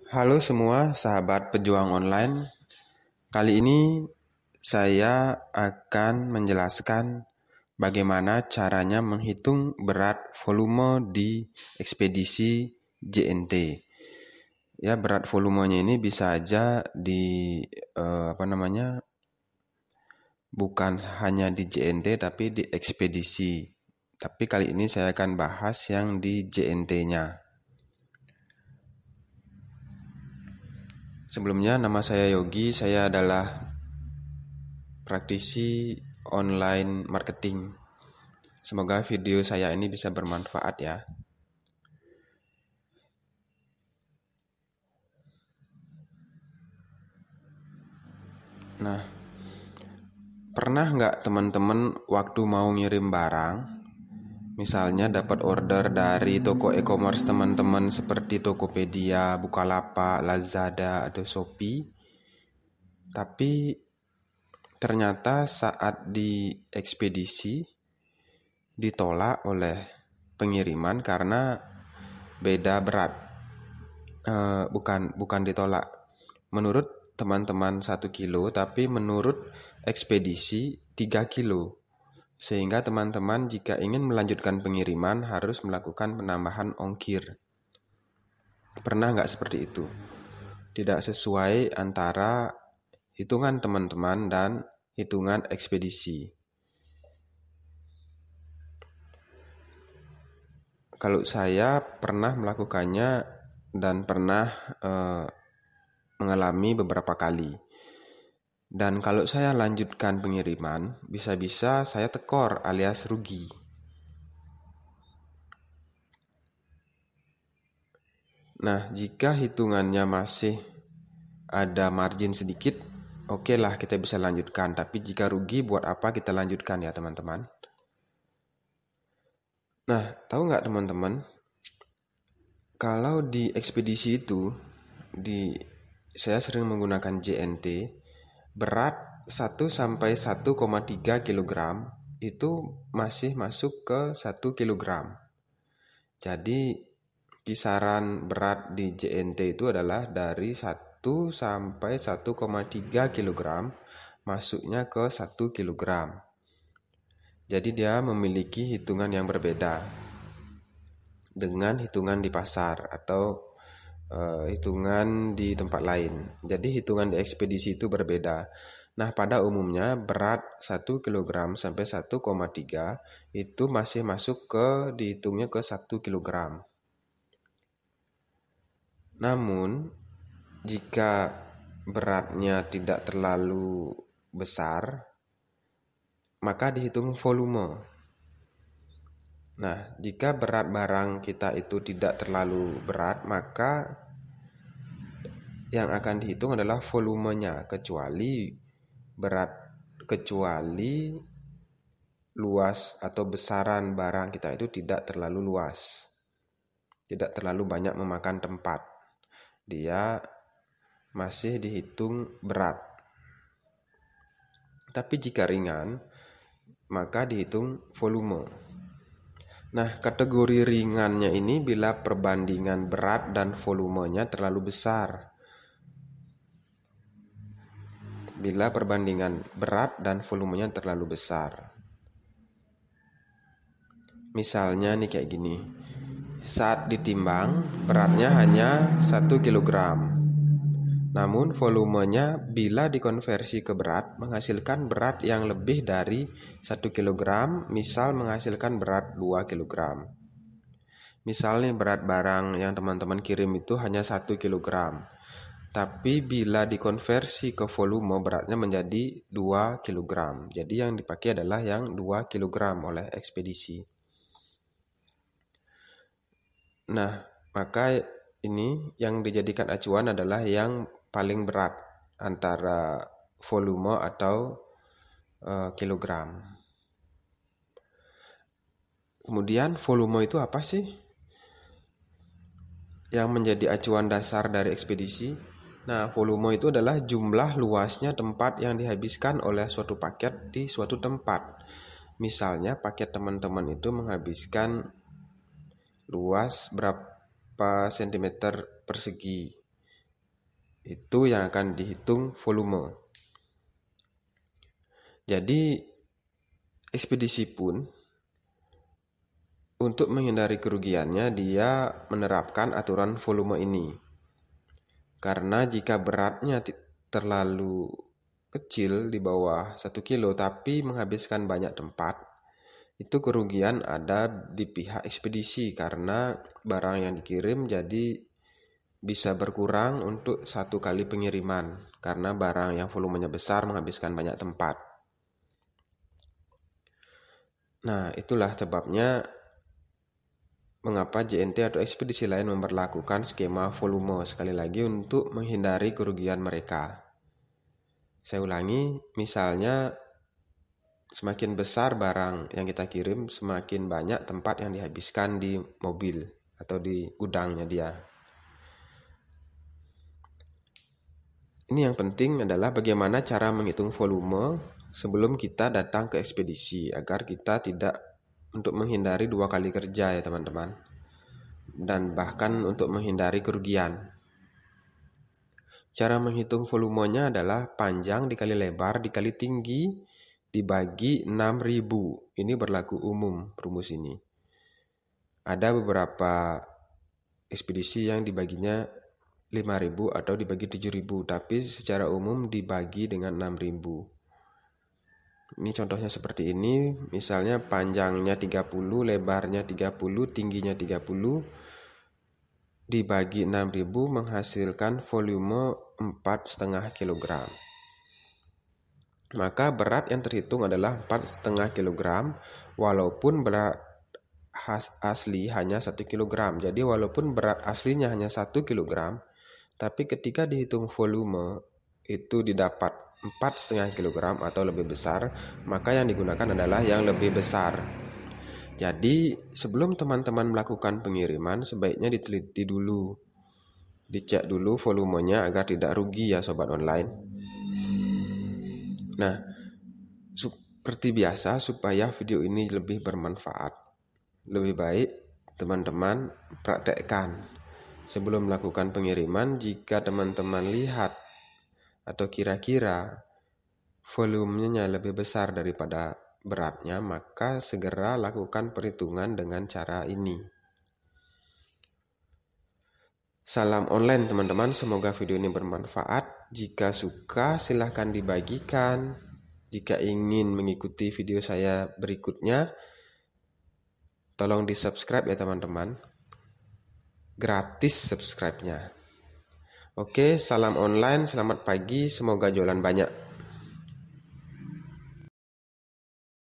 Halo semua sahabat pejuang online. Kali ini saya akan menjelaskan bagaimana caranya menghitung berat volume di ekspedisi JNT. Ya, berat volumenya ini bisa aja di bukan hanya di JNT tapi di ekspedisi. Tapi kali ini saya akan bahas yang di JNT-nya. Sebelumnya, nama saya Yogi, saya adalah praktisi online marketing. Semoga video saya ini bisa bermanfaat ya. Nah, pernah nggak teman-teman waktu mau ngirim barang, misalnya dapat order dari toko e-commerce teman-teman seperti Tokopedia, Bukalapak, Lazada, atau Shopee, tapi ternyata saat di ekspedisi ditolak oleh pengiriman karena beda berat. Bukan ditolak. Menurut teman-teman 1 kilo, tapi menurut ekspedisi 3 kilo. Sehingga teman-teman jika ingin melanjutkan pengiriman harus melakukan penambahan ongkir. Pernah nggak seperti itu? Tidak sesuai antara hitungan teman-teman dan hitungan ekspedisi. Kalau saya pernah melakukannya dan pernah mengalami beberapa kali. Dan kalau saya lanjutkan pengiriman, bisa-bisa saya tekor alias rugi. Nah, jika hitungannya masih ada margin sedikit, oke lah kita bisa lanjutkan. Tapi jika rugi, buat apa kita lanjutkan ya teman-teman? Nah, tahu nggak teman-teman? Kalau di ekspedisi itu, saya sering menggunakan JNT, berat 1-1,3 kg itu masih masuk ke 1 kg. Jadi kisaran berat di JNT itu adalah dari 1-1,3 kg masuknya ke 1 kg. Jadi dia memiliki hitungan yang berbeda dengan hitungan di pasar atau hitungan di tempat lain. Jadi hitungan di ekspedisi itu berbeda. Nah, pada umumnya berat 1 kg sampai 1,3 itu masih masuk dihitungnya ke 1 kg. Namun, jika beratnya tidak terlalu besar, maka dihitung volume. Nah, jika berat barang kita itu tidak terlalu berat, maka yang akan dihitung adalah volumenya, kecuali luas atau besaran barang kita itu tidak terlalu luas, tidak terlalu banyak memakan tempat. Dia masih dihitung berat. Tapi jika ringan, maka dihitung volume. Nah, kategori ringannya ini bila perbandingan berat dan volumenya terlalu besar. Bila perbandingan berat dan volumenya terlalu besar. Misalnya nih kayak gini. Saat ditimbang, beratnya hanya 1 kg. Namun volumenya bila dikonversi ke berat menghasilkan berat yang lebih dari 1 kg, misal menghasilkan berat 2 kg. Misalnya berat barang yang teman-teman kirim itu hanya 1 kg. Tapi bila dikonversi ke volume beratnya menjadi 2 kg. Jadi yang dipakai adalah yang 2 kg oleh ekspedisi. Nah, maka ini yang dijadikan acuan adalah yang paling berat antara volume atau kilogram. Kemudian volume itu apa sih? Yang menjadi acuan dasar dari ekspedisi. Nah, volume itu adalah jumlah luasnya tempat yang dihabiskan oleh suatu paket di suatu tempat. Misalnya paket teman-teman itu menghabiskan luas berapa sentimeter persegi. Itu yang akan dihitung volume. Jadi ekspedisi pun untuk menghindari kerugiannya dia menerapkan aturan volume ini. Karena jika beratnya terlalu kecil di bawah 1 kilo tapi menghabiskan banyak tempat, itu kerugian ada di pihak ekspedisi karena barang yang dikirim jadi bisa berkurang untuk 1 kali pengiriman karena barang yang volumenya besar menghabiskan banyak tempat. Nah, itulah sebabnya mengapa JNT atau ekspedisi lain memberlakukan skema volume sekali lagi untuk menghindari kerugian mereka. Saya ulangi, misalnya semakin besar barang yang kita kirim, semakin banyak tempat yang dihabiskan di mobil atau di gudangnya dia. Ini yang penting adalah bagaimana cara menghitung volume sebelum kita datang ke ekspedisi agar kita tidak untuk menghindari 2 kali kerja ya teman-teman, dan bahkan untuk menghindari kerugian. Cara menghitung volumenya adalah panjang dikali lebar dikali tinggi dibagi 6.000. Ini berlaku umum rumus ini. Ada beberapa ekspedisi yang dibaginya 5.000 atau dibagi 7.000, tapi secara umum dibagi dengan 6.000. Ini contohnya seperti ini, misalnya panjangnya 30, lebarnya 30, tingginya 30, dibagi 6.000 menghasilkan volume 4,5 kg. Maka berat yang terhitung adalah 4,5 kg, walaupun berat asli hanya 1 kg. Jadi walaupun berat aslinya hanya 1 kg, tapi ketika dihitung volume itu didapat 4,5 kg atau lebih besar, maka yang digunakan adalah yang lebih besar. Jadi sebelum teman-teman melakukan pengiriman sebaiknya diteliti dulu, dicek dulu volumenya agar tidak rugi ya sobat online. Nah, seperti biasa supaya video ini lebih bermanfaat, lebih baik teman-teman praktekkan sebelum melakukan pengiriman. Jika teman-teman lihat atau kira-kira volumenya lebih besar daripada beratnya, maka segera lakukan perhitungan dengan cara ini. Salam online teman-teman, semoga video ini bermanfaat. Jika suka silahkan dibagikan. Jika ingin mengikuti video saya berikutnya, tolong di subscribe ya teman-teman. Gratis subscribe-nya. Oke, salam online, selamat pagi, semoga jualan banyak.